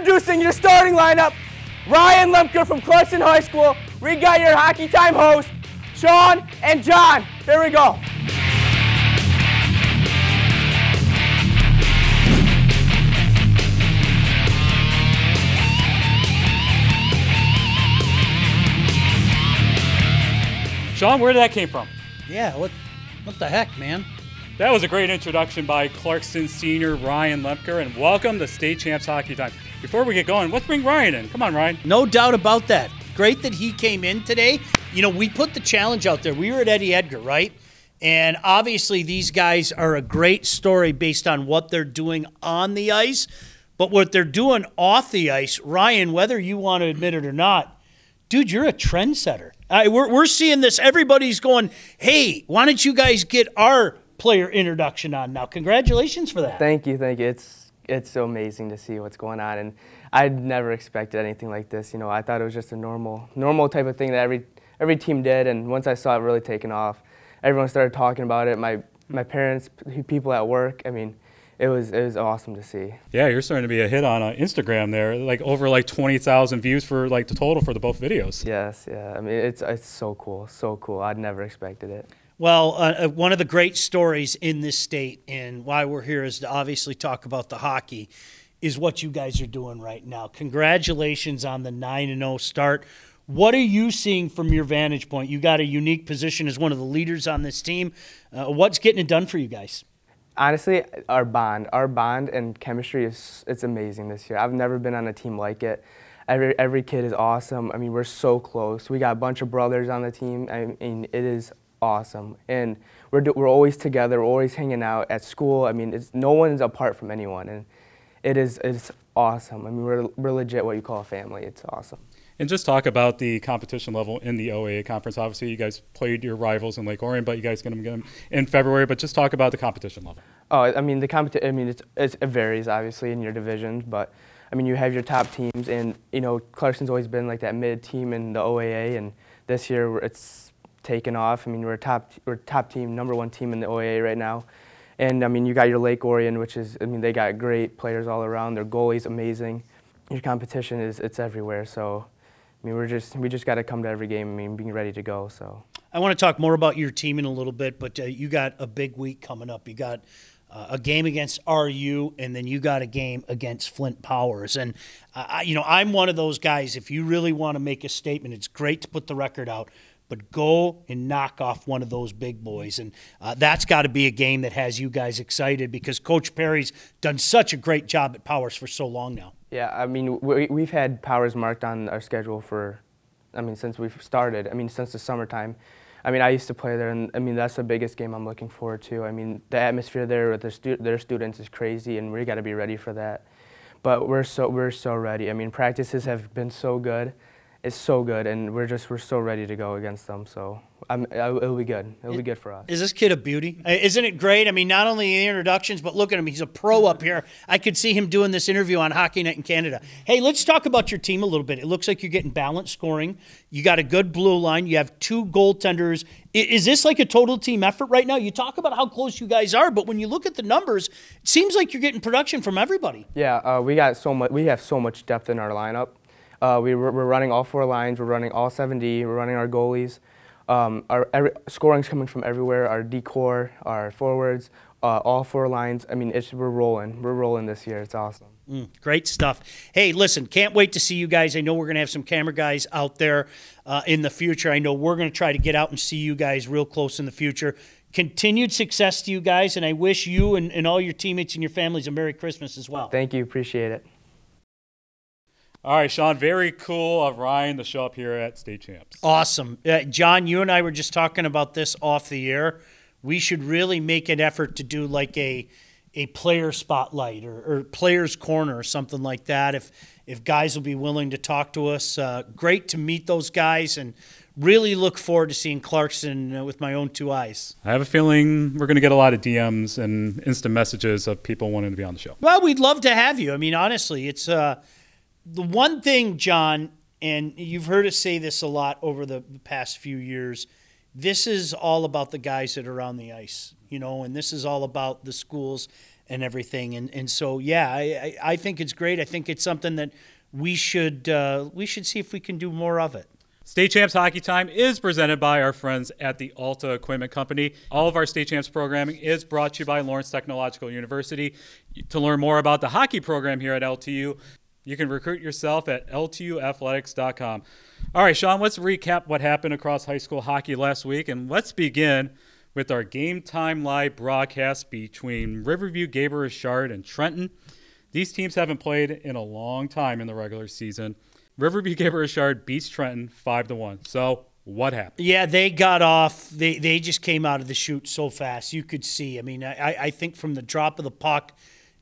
Introducing your starting lineup, Ryan Lemker from Clarkston High School. We got your Hockey Time hosts, Sean and John. Here we go. Sean, where did that came from? Yeah, what the heck, man? That was a great introduction by Clarkston senior Ryan Lemker, and welcome to State Champs Hockey Time. Before we get going, let's bring Ryan in. Come on, Ryan. No doubt about that. Great that he came in today. You know, we put the challenge out there. We were at Eddie Edgar, right? And obviously these guys are a great story based on what they're doing on the ice, but what they're doing off the ice, Ryan, whether you want to admit it or not, dude, you're a trendsetter. We're seeing this. Everybody's going, hey, why don't you guys get our player introduction on now? Congratulations for that. Thank you. It's so amazing to see what's going on, and I'd never expected anything like this. You know, I thought it was just a normal type of thing that every team did, and once I saw it really taking off, everyone started talking about it. My parents, people at work. I mean, it was awesome to see. Yeah, you're starting to be a hit on Instagram there, like over 20,000 views for the total for the both videos. Yes, yeah. I mean, it's so cool, so cool. I'd never expected it. Well, one of the great stories in this state, and why we're here is to obviously talk about the hockey, is what you guys are doing right now. Congratulations on the 9-0 start. What are you seeing from your vantage point? You got a unique position as one of the leaders on this team. What's getting it done for you guys? Honestly, our bond and chemistry it's amazing this year. I've never been on a team like it. Every kid is awesome. I mean, we're so close. We got a bunch of brothers on the team. I mean, it is awesome, and we're always together. We're always hanging out at school. I mean, no one's apart from anyone, and it's awesome. I mean, we're legit what you call a family. It's awesome. And just talk about the competition level in the OAA conference. Obviously, you guys played your rivals in Lake Orion, but you guys going to get them in February. But just talk about the competition level. Oh, I mean, it varies obviously in your divisions, but I mean, you have your top teams, and you know, Clarkston's always been like that mid team in the OAA, and this year it's taken off. I mean, we're top team, #1 team in the OAA right now. And I mean, you got your Lake Orion, which is, I mean, they got great players all around. Their goalie's amazing. Your competition it's everywhere. So, I mean, we just got to come to every game. I mean, being ready to go. So, I want to talk more about your team in a little bit, but you got a big week coming up. You got a game against RU, and then you got a game against Flint Powers. And you know, I'm one of those guys. If you really want to make a statement, it's great to put the record out, but go and knock off one of those big boys. And that's got to be a game that has you guys excited, because Coach Perry's done such a great job at Powers for so long now. Yeah, I mean, we've had Powers marked on our schedule since we've started. I mean, since the summertime. I mean, I used to play there, and I mean, that's the biggest game I'm looking forward to. I mean, the atmosphere there with their students is crazy, and we got to be ready for that. But we're so ready. I mean, practices have been so good. It's so good, and we're so ready to go against them. So it'll be good. It'll be good for us. Is this kid a beauty? Isn't it great? I mean, not only the introductions, but look at him. He's a pro up here. I could see him doing this interview on Hockey Night in Canada. Hey, let's talk about your team a little bit. It looks like you're getting balanced scoring. You got a good blue line. You have 2 goaltenders. Is this like a total team effort right now? You talk about how close you guys are, but when you look at the numbers, it seems like you're getting production from everybody. Yeah, we have so much depth in our lineup. We're running all 4 lines. We're running all 7D. We're running our goalies. Our scoring's coming from everywhere. Our D-core, our forwards, all 4 lines. I mean, we're rolling. We're rolling this year. It's awesome. Great stuff. Hey, listen, can't wait to see you guys. I know we're going to have some camera guys out there in the future. I know we're going to try to get out and see you guys real close in the future. Continued success to you guys, and I wish you and all your teammates and your families a Merry Christmas as well. Thank you. Appreciate it. All right, Sean, very cool of Ryan to show up here at State Champs. Awesome. John, you and I were just talking about this off the air. We should really make an effort to do like a player spotlight or player's corner or something like that if guys will be willing to talk to us. Great to meet those guys, and really look forward to seeing Clarkston with my own 2 eyes. I have a feeling we're going to get a lot of DMs and instant messages of people wanting to be on the show. Well, we'd love to have you. I mean, honestly, it's the one thing, John, and you've heard us say this a lot over the past few years, this is all about the guys that are on the ice, you know, and this is all about the schools and everything. And so, yeah, I think it's great. I think it's something that we should see if we can do more of it. State Champs Hockey Time is presented by our friends at the Alta Equipment Company. All of our State Champs programming is brought to you by Lawrence Technological University. To learn more about the hockey program here at LTU, you can recruit yourself at ltuathletics.com. All right, Sean, let's recap what happened across high school hockey last week, and let's begin with our Game Time Live broadcast between Riverview, Gabriel, Richard, and Trenton. These teams haven't played in a long time in the regular season. Riverview, Gabriel, Richard beats Trenton 5-1. So what happened? Yeah, they got off. They just came out of the chute so fast. You could see. I mean, I think from the drop of the puck,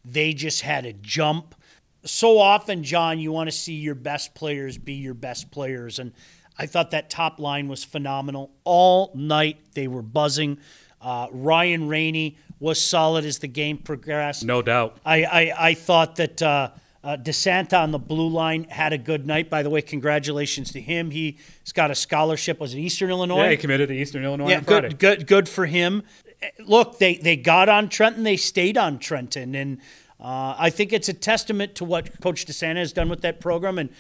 they just had a jump. So often, John, you want to see your best players be your best players. And I thought that top line was phenomenal. All night they were buzzing. Ryan Rainey was solid as the game progressed. No doubt. I thought that DeSanta on the blue line had a good night. By the way, congratulations to him. He's got a scholarship. Was it Eastern Illinois? Yeah, he committed to Eastern Illinois on Friday. Friday. Good for him. Look, they got on Trenton. They stayed on Trenton. And I think it's a testament to what Coach DeSanta has done with that program. And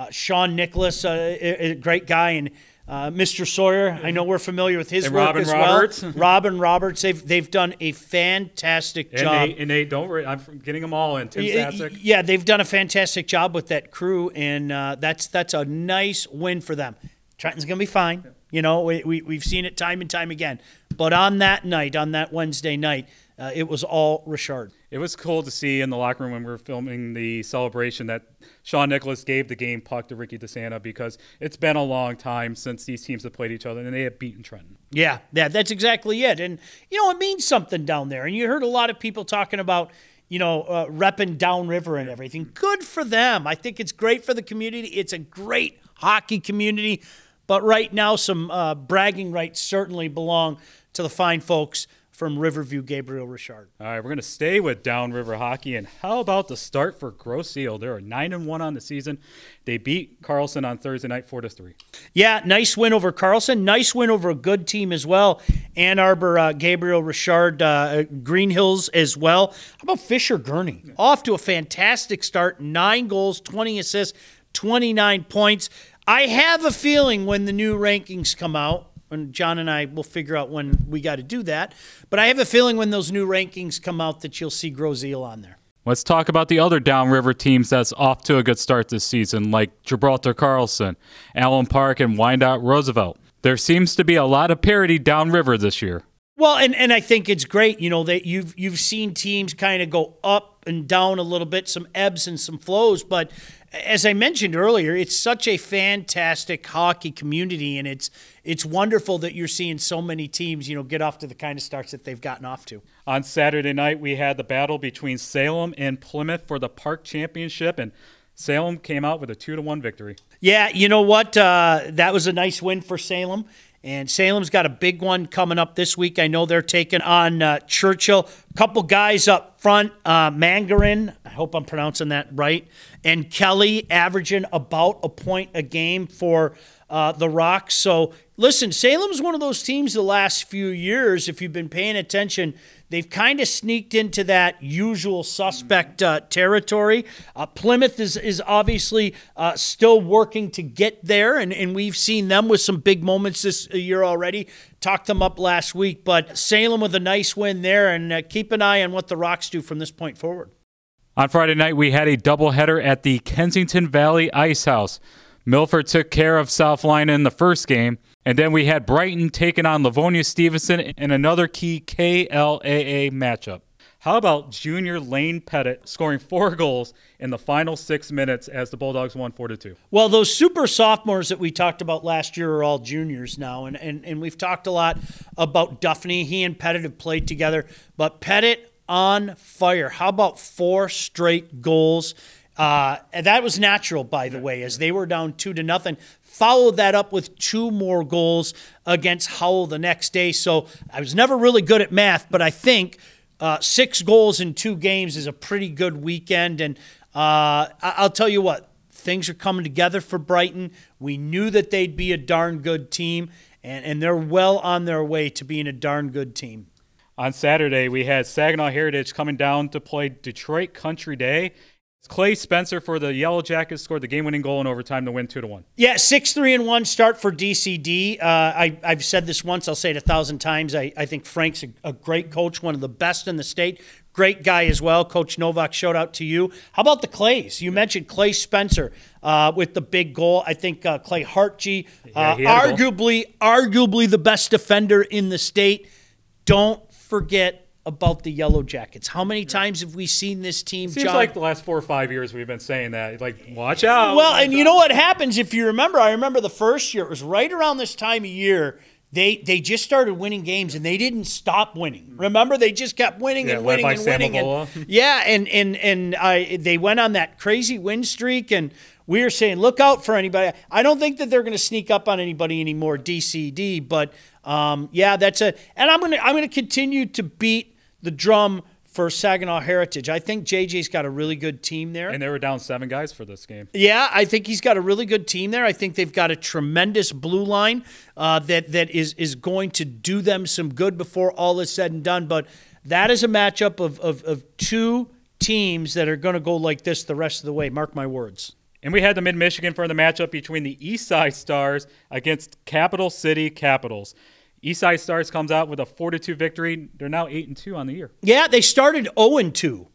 Sean Nicholas, a great guy, and Mr. Sawyer, I know we're familiar with his work as Roberts. well. Robin Roberts. They've done a fantastic job. And Nate, don't worry, I'm getting them all in. Tim Sasek. Yeah, they've done a fantastic job with that crew, and that's a nice win for them. Trenton's going to be fine. You know, we've seen it time and time again. But on that night, on that Wednesday night, it was all Richard. It was cool to see in the locker room when we were filming the celebration that Sean Nicholas gave the game puck to Ricky DeSanta, because it's been a long time since these teams have played each other, and they have beaten Trenton. Yeah, that's exactly it. And, you know, it means something down there. And you heard a lot of people talking about, repping downriver and everything. Good for them. I think it's great for the community. It's a great hockey community. But right now, some bragging rights certainly belong to the fine folks from Riverview, Gabriel, Richard. All right, we're going to stay with downriver hockey. And how about the start for Grosse? They're 9-1 on the season. They beat Carlson on Thursday night 4-3. Yeah, nice win over Carlson. Nice win over a good team as well. Ann Arbor, Gabriel, Richard, Green Hills as well. How about Fisher Gurney? Yeah. Off to a fantastic start. 9 goals, 20 assists, 29 points. I have a feeling when the new rankings come out, and John and I will figure out when we got to do that, but I have a feeling when those new rankings come out that you'll see Grosse on there. Let's talk about the other downriver teams that's off to a good start this season, like Gibraltar Carlson, Allen Park, and Wyandotte Roosevelt. There seems to be a lot of parity downriver this year. Well, and I think it's great, that you've seen teams kind of go up and down a little bit, some ebbs and some flows, but as I mentioned earlier, it's such a fantastic hockey community, and it's wonderful that you're seeing so many teams, get off to the kind of starts that they've gotten off to. On Saturday night, we had the battle between Salem and Plymouth for the Park Championship, and Salem came out with a 2-1 victory. Yeah, you know what? That was a nice win for Salem. And Salem's got a big one coming up this week. I know they're taking on Churchill. A couple guys up front, Mangarin, I hope I'm pronouncing that right, and Kelly averaging about a point a game for the Rocks. So, listen, Salem's one of those teams the last few years, if you've been paying attention, they've kind of sneaked into that usual suspect territory. Plymouth is obviously still working to get there, and we've seen them with some big moments this year already. Talked them up last week, but Salem with a nice win there, and keep an eye on what the Rocks do from this point forward. On Friday night, we had a doubleheader at the Kensington Valley Ice House. Milford took care of South Line in the first game, and then we had Brighton taking on Livonia Stevenson in another key KLAA matchup. How about junior Lane Pettit scoring 4 goals in the final 6 minutes as the Bulldogs won 4-2? Well, those super sophomores that we talked about last year are all juniors now, and we've talked a lot about Duffney. He and Pettit have played together, but Pettit on fire. How about 4 straight goals? That was natural, by the way, as they were down 2-0. Followed that up with 2 more goals against Howell the next day. So I was never really good at math, but I think 6 goals in 2 games is a pretty good weekend. And I'll tell you what, things are coming together for Brighton. We knew that they'd be a darn good team, and they're well on their way to being a darn good team. On Saturday, we had Saginaw Heritage coming down to play Detroit Country Day. Clay Spencer for the Yellow Jackets scored the game-winning goal in overtime to win 2-1. Yeah, 6-3-1 start for DCD. I've said this once. I'll say it 1,000 times. I think Frank's a great coach, one of the best in the state. Great guy as well. Coach Novak, shout out to you. How about the Clays? You mentioned Clay Spencer with the big goal. I think Clay Hartge, arguably the best defender in the state. Don't forget about the Yellow Jackets. How many times have we seen this team? Seems like the last 4 or 5 years we've been saying that. Like, watch out. Well, and you know what happens if you remember? I remember the first year. It was right around this time of year. They just started winning games, and they didn't stop winning. Remember, they just kept winning and winning and winning. And they went on that crazy win streak, and we were saying, look out for anybody. I don't think that they're going to sneak up on anybody anymore, DCD. But that's and I'm gonna continue to beat the drum for Saginaw Heritage. I think JJ's got a really good team there. And they were down 7 guys for this game. Yeah, I think he's got a really good team there. I think they've got a tremendous blue line that is going to do them some good before all is said and done. But that is a matchup of 2 teams that are going to go like this the rest of the way. Mark my words. And we had the Mid-Michigan for the matchup between the Eastside Stars against Capital City Capitals. Eastside Stars comes out with a 4-2 victory. They're now 8-2 on the year. Yeah, they started 0-2.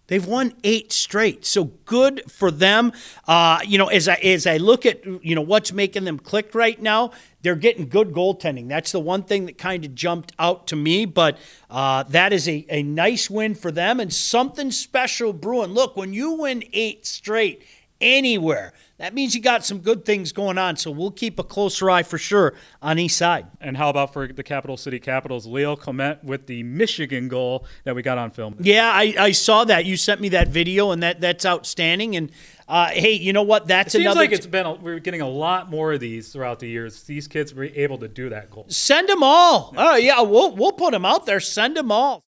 They've won 8 straight, so good for them. As I look at what's making them click right now, they're getting good goaltending. That's the one thing that kind of jumped out to me. But that is a nice win for them and something special brewing. Look, when you win 8 straight anywhere, that means you got some good things going on. So we'll keep a closer eye for sure on East Side. And how about for the Capital City Capitals, Leo Clement with the Michigan goal that we got on film? Yeah, I saw that. You sent me that video, and that's outstanding. And hey, you know what? That's another. Seems like we're getting a lot more of these throughout the years. These kids were able to do that goal. Send them all. Oh yeah, we'll put them out there. Send them all.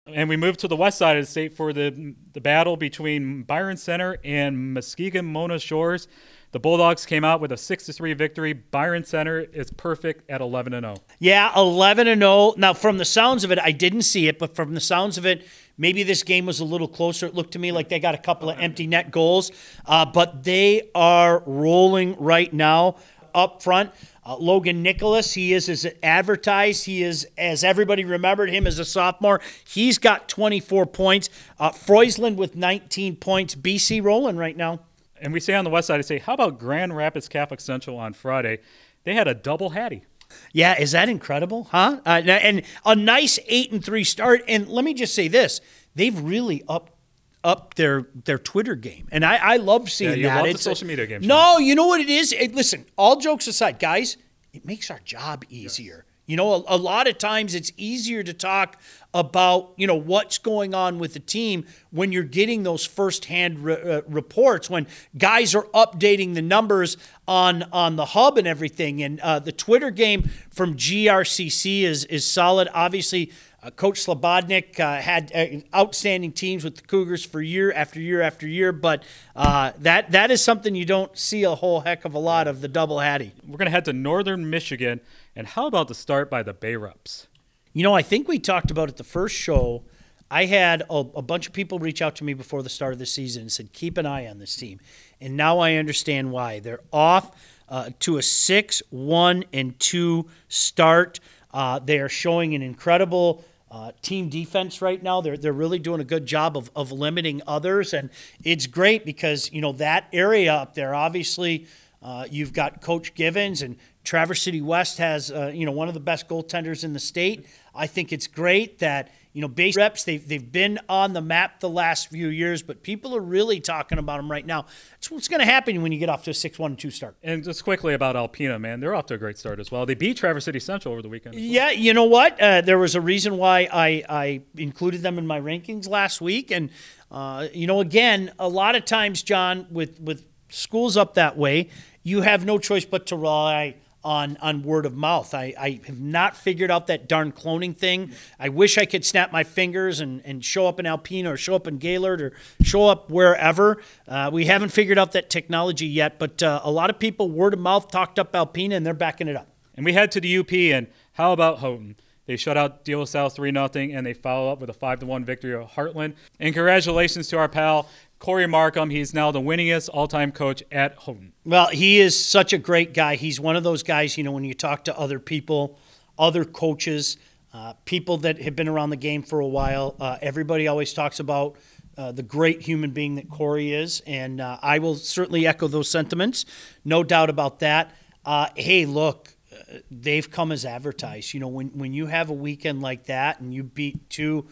And we moved to the west side of the state for the battle between Byron Center and Muskegon Mona Shores. The Bulldogs came out with a 6-3 victory. Byron Center is perfect at 11-0. Yeah, 11-0. Now, from the sounds of it, I didn't see it, but from the sounds of it, maybe this game was a little closer. It looked to me like they got a couple of empty net goals, but they are rolling right now up front. Logan Nicholas, he is as advertised. He is, as everybody remembered him as a sophomore. He's got 24 points. Freusland with 19 points. BC rolling right now. And we say on the west side, I say, how about Grand Rapids Catholic Central on Friday? They had a double hattie. Yeah, is that incredible, huh? And a nice 8-3 start. And let me just say this. They've really upped their Twitter game. And I love seeing that. Yeah, you love the social media game. No, you know what it is? Listen, all jokes aside, guys, it makes our job easier. Yes. You know, a lot of times it's easier to talk about, what's going on with the team when you're getting those firsthand reports, when guys are updating the numbers on the hub and everything. And the Twitter game from GRCC is solid. Obviously, Coach Slobodnik had outstanding teams with the Cougars for year after year after year, but that is something you don't see a whole heck of a lot of, the double hattie. We're going to head to northern Michigan, and how about the start by the Bay Reps? I think we talked about it the first show. I had a bunch of people reach out to me before the start of the season and said, keep an eye on this team. And now I understand why. They're off to a 6-1-2 start. They are showing an incredible team defense right now. They're really doing a good job of limiting others. And it's great because, that area up there, obviously, you've got Coach Givens, and Traverse City West has, one of the best goaltenders in the state. I think it's great that, Bay Reps, they've been on the map the last few years, but people are really talking about them right now. That's what's going to happen when you get off to a 6-1-2 start. And just quickly about Alpena, man, they're off to a great start as well. They beat Traverse City Central over the weekend. Yeah, you know what? There was a reason why I included them in my rankings last week. And, again, a lot of times, John, with schools up that way, you have no choice but to rely on word of mouth. I have not figured out that darn cloning thing. I wish I could snap my fingers and show up in Alpena or show up in Gaylord or show up wherever. We haven't figured out that technology yet, but a lot of people, word of mouth, talked up Alpena, and they're backing it up. And we head to the UP, and how about Houghton? They shut out De La Salle 3-0, and they follow up with a 5-1 victory of Hartland. And congratulations to our pal, Corey Markham. He's now the winningest all-time coach at Houghton. Well, he is such a great guy. He's one of those guys, you know, when you talk to other people, other coaches, people that have been around the game for a while, everybody always talks about the great human being that Corey is, and I will certainly echo those sentiments. No doubt about that. Hey, look, they've come as advertised. You know, when you have a weekend like that and you beat two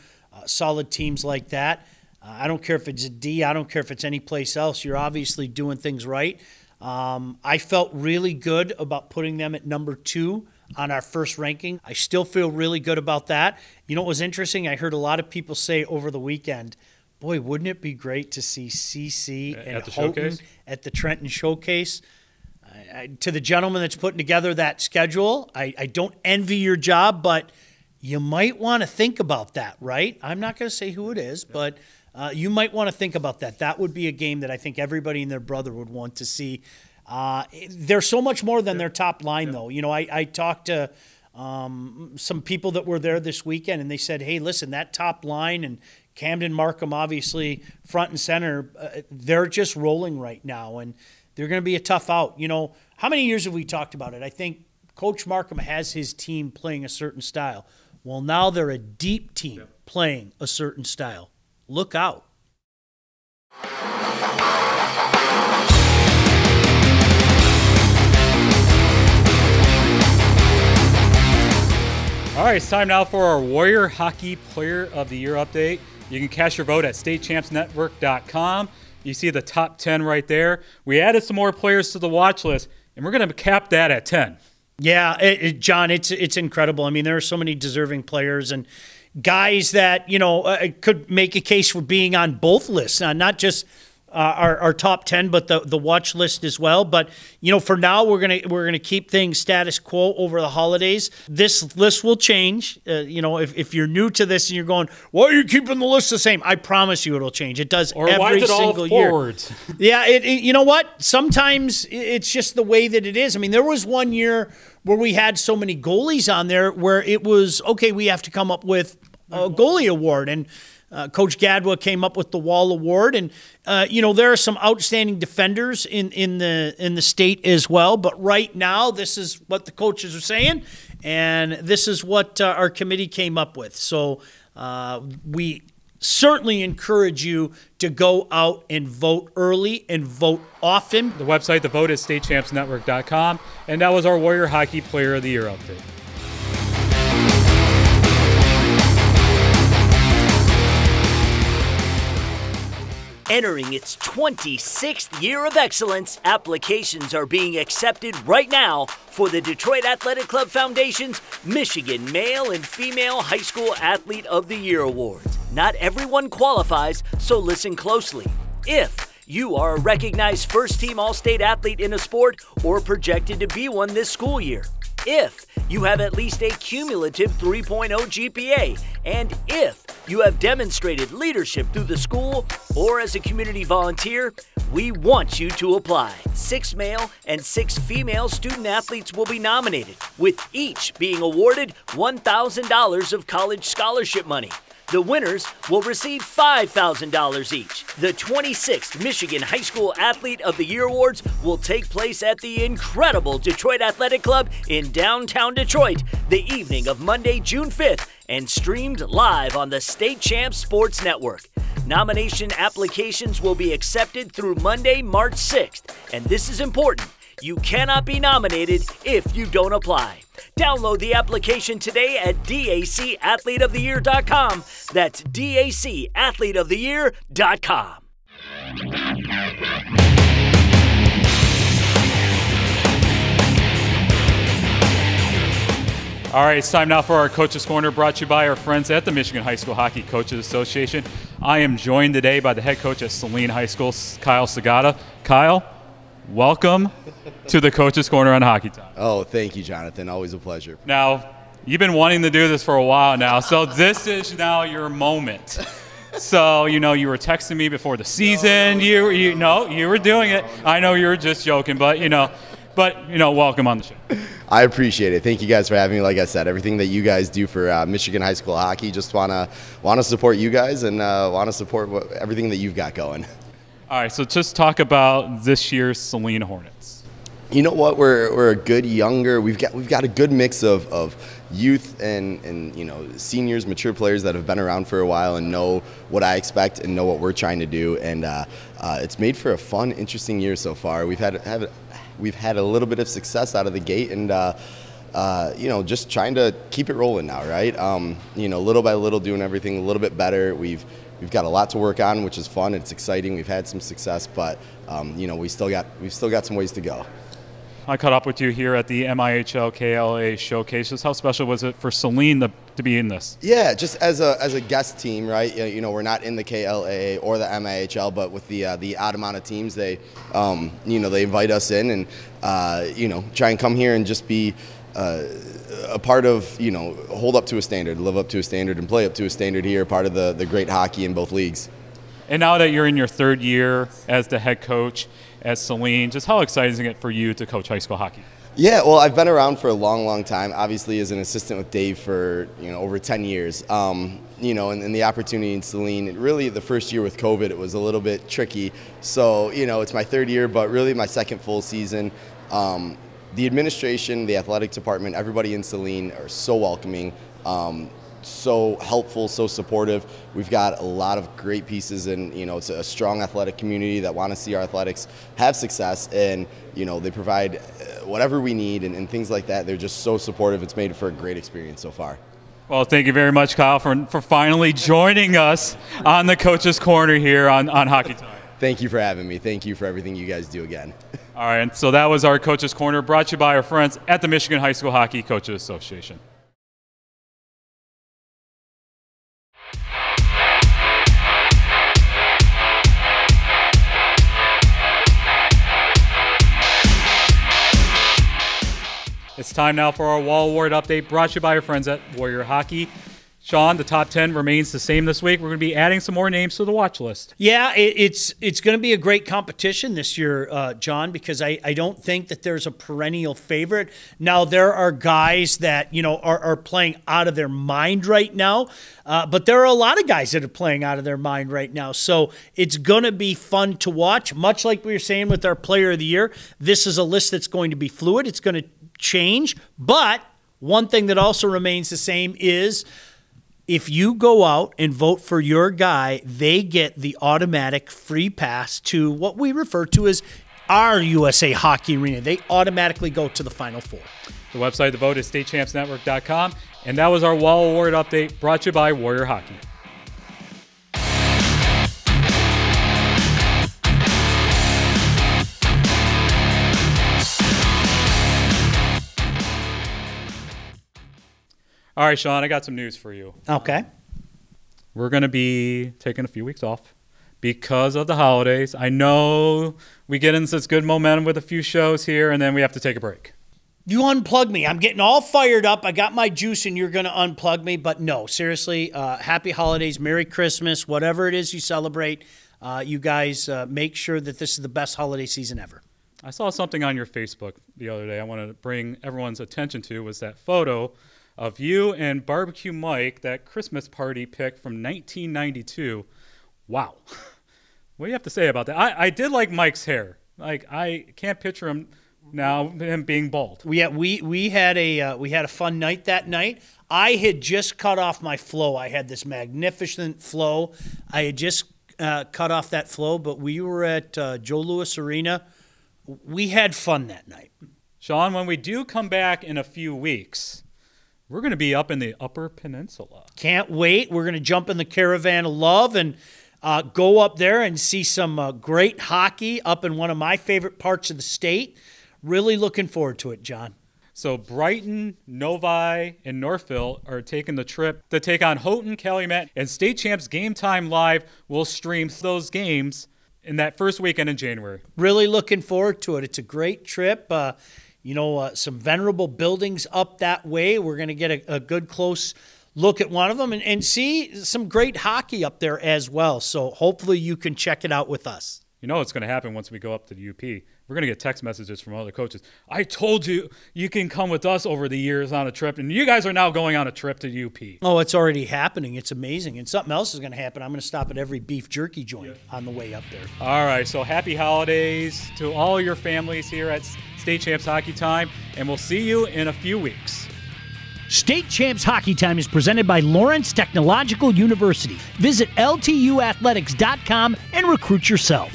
solid teams like that, I don't care if it's a D, I don't care if it's any place else, you're obviously doing things right. I felt really good about putting them at number 2 on our first ranking. I still feel really good about that. You know what was interesting? I heard a lot of people say over the weekend, boy, wouldn't it be great to see CC and Houghton at the Trenton Showcase? To the gentleman that's putting together that schedule, I don't envy your job, but you might want to think about that, right? I'm not going to say who it is, but you might want to think about that. That would be a game that I think everybody and their brother would want to see. They're so much more than their top line, though. You know, I talked to some people that were there this weekend, and they said, hey, listen, that top line and Camden Markham, obviously, front and center, they're just rolling right now, and they're going to be a tough out. You know, how many years have we talked about it? I think Coach Markham has his team playing a certain style. Well, now they're a deep team playing a certain style. Look out. All right, it's time now for our Warrior Hockey Player of the Year update. You can cast your vote at statechampsnetwork.com. You see the top 10 right there. We added some more players to the watch list, and we're going to cap that at 10. Yeah, John, it's incredible. I mean, there are so many deserving players and guys that, you know, could make a case for being on both lists, not just our top 10, but the watch list as well. But, you know, for now, we're gonna keep things status quo over the holidays. This list will change. You know, if you're new to this and you're going, why are you keeping the list the same? I promise you it'll change. It does every single year. Yeah, you know what? Sometimes it's just the way that it is. I mean, there was one year where we had so many goalies on there where it was, okay, we have to come up with a goalie award. And Coach Gadwa came up with the Wall Award, and you know, there are some outstanding defenders in the state as well. But right now, this is what the coaches are saying, and this is what our committee came up with. So we certainly encourage you to go out and vote early and vote often. The website, the vote is statechampsnetwork.com, and that was our Warrior Hockey Player of the Year update. Entering its 26th year of excellence, applications are being accepted right now for the Detroit Athletic Club Foundation's Michigan Male and Female High School Athlete of the Year Awards. Not everyone qualifies, so listen closely. If you are a recognized first-team All-State athlete in a sport or projected to be one this school year, if you have at least a cumulative 3.0 GPA, and if you have demonstrated leadership through the school or as a community volunteer, we want you to apply. 6 male and 6 female student athletes will be nominated, with each being awarded $1,000 of college scholarship money. The winners will receive $5,000 each. The 26th Michigan High School Athlete of the Year Awards will take place at the incredible Detroit Athletic Club in downtown Detroit the evening of Monday, June 5th, and streamed live on the State Champs Sports Network. Nomination applications will be accepted through Monday, March 6th, and this is important. You cannot be nominated if you don't apply. Download the application today at dacathleteoftheyear.com. That's dacathleteoftheyear.com. All right, it's time now for our Coaches Corner, brought to you by our friends at the Michigan High School Hockey Coaches Association. I am joined today by the head coach at Saline High School, Kyle Zagata. Kyle, welcome to the Coaches Corner on Hockey Time. Oh, thank you, Jonathan. Always a pleasure. Now, you've been wanting to do this for a while now, so this is now your moment. So, you know, you were texting me before the season. You were doing it. I know you were just joking, but, you know, But, welcome on the show. I appreciate it. Thank you guys for having me. Like I said, everything that you guys do for Michigan high school hockey, just want to support you guys and want to support everything that you've got going. All right, so just talk about this year's Saline Hornets. You know what? We're a good younger. We've got a good mix of youth and seniors, mature players that have been around for a while and know what I expect and know what we're trying to do. And it's made for a fun, interesting year so far. We've had a little bit of success out of the gate, and just trying to keep it rolling now, right? Little by little, doing everything a little bit better. We've got a lot to work on, which is fun. It's exciting. We've had some success, but we've still got some ways to go. I caught up with you here at the MIHL KLA showcases. How special was it for Saline to be in this? Yeah, just as a guest team, right? We're not in the KLA or the MIHL, but with the odd amount of teams, they invite us in and try and come here and just be a part of hold up to a standard, live up to a standard, and play up to a standard here. Part of the great hockey in both leagues. And now that you're in your third year as the head coach at Saline, just how exciting is it for you to coach high school hockey? Yeah, well, I've been around for a long, long time. Obviously, as an assistant with Dave for over 10 years. And the opportunity in Saline, really the first year with COVID, it was a little bit tricky. So it's my third year, but really my second full season. The administration, the athletic department, everybody in Saline are so welcoming. So helpful, so supportive. We've got a lot of great pieces, and it's a strong athletic community that want to see our athletics have success, and they provide whatever we need and things like that. They're just so supportive. It's made for a great experience so far. Well, thank you very much, Kyle, for finally joining us on the Coach's Corner here on Hockey Time. Thank you for having me. Thank you for everything you guys do again. All right, and so that was our Coach's Corner, brought to you by our friends at the Michigan High School Hockey Coaches Association. It's time now for our Wall Award update, brought to you by our friends at Warrior Hockey. Sean, the top 10 remains the same this week. We're going to be adding some more names to the watch list. Yeah, it's going to be a great competition this year, John, because I don't think that there's a perennial favorite. Now, there are guys that, are playing out of their mind right now, but there are a lot of guys that are playing out of their mind right now. So it's going to be fun to watch. Much like we were saying with our Player of the Year, this is a list that's going to be fluid. It's going to change, but one thing that also remains the same is if you go out and vote for your guy, they get the automatic free pass to what we refer to as our USA Hockey Arena. They automatically go to the Final Four. The website to vote is statechampsnetwork.com, and that was our Wall Award update, brought to you by Warrior Hockey. All right, Sean, I got some news for you. Okay. We're going to be taking a few weeks off because of the holidays. I know we get into this good momentum with a few shows here, and then we have to take a break. You unplug me. I'm getting all fired up. I got my juice, and you're going to unplug me. But no, seriously, happy holidays, Merry Christmas, whatever it is you celebrate. You guys make sure that this is the best holiday season ever. I saw something on your Facebook the other day I wanted to bring everyone's attention to, was that photo of you and Barbecue Mike, that Christmas party pic from 1992. Wow. What do you have to say about that? I did like Mike's hair. Like, I can't picture him now, him being bald. We had a fun night that night. I had just cut off my flow. I had this magnificent flow. I had just cut off that flow, but we were at Joe Louis Arena. We had fun that night. Sean, when we do come back in a few weeks, we're going to be up in the Upper Peninsula. Can't wait. We're going to jump in the Caravan of Love and go up there and see some great hockey up in one of my favorite parts of the state. Really looking forward to it, John. So Brighton, Novi, and Northville are taking the trip to take on Houghton, Calumet, and State Champs Game Time Live will stream those games in that first weekend in January. Really looking forward to it. It's a great trip. Some venerable buildings up that way. We're going to get a good close look at one of them and see some great hockey up there as well. So hopefully you can check it out with us. You know what's going to happen once we go up to the UP. We're going to get text messages from other coaches. I told you you can come with us over the years on a trip, and you guys are now going on a trip to UP. Oh, it's already happening. It's amazing. And something else is going to happen. I'm going to stop at every beef jerky joint on the way up there. All right, so happy holidays to all your families here at State Champs Hockey Time, and we'll see you in a few weeks. State Champs Hockey Time is presented by Lawrence Technological University. Visit ltuathletics.com and recruit yourself.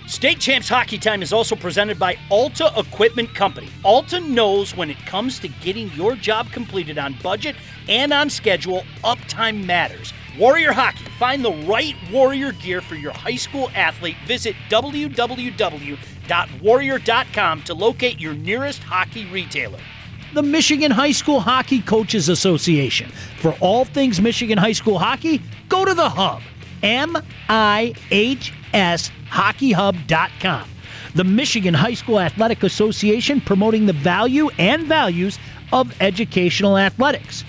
State Champs Hockey Time is also presented by Alta Equipment Company. Alta knows when it comes to getting your job completed on budget and on schedule, uptime matters. Warrior Hockey. Find the right Warrior gear for your high school athlete. Visit www.warrior.com to locate your nearest hockey retailer. The Michigan High School Hockey Coaches Association. For all things Michigan high school hockey, go to the Hub. MIHSHockeyHub.com. The Michigan High School Athletic Association, promoting the value and values of educational athletics.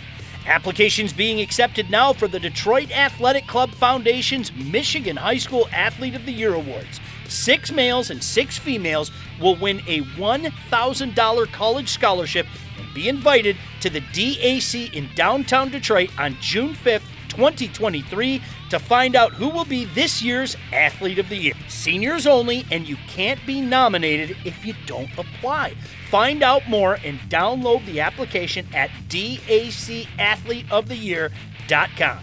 Applications being accepted now for the Detroit Athletic Club Foundation's Michigan High School Athlete of the Year Awards. 6 males and 6 females will win a $1,000 college scholarship and be invited to the DAC in downtown Detroit on June 5th, 2023 to find out who will be this year's Athlete of the Year. Seniors only, and you can't be nominated if you don't apply. Find out more and download the application at dacathleteoftheyear.com.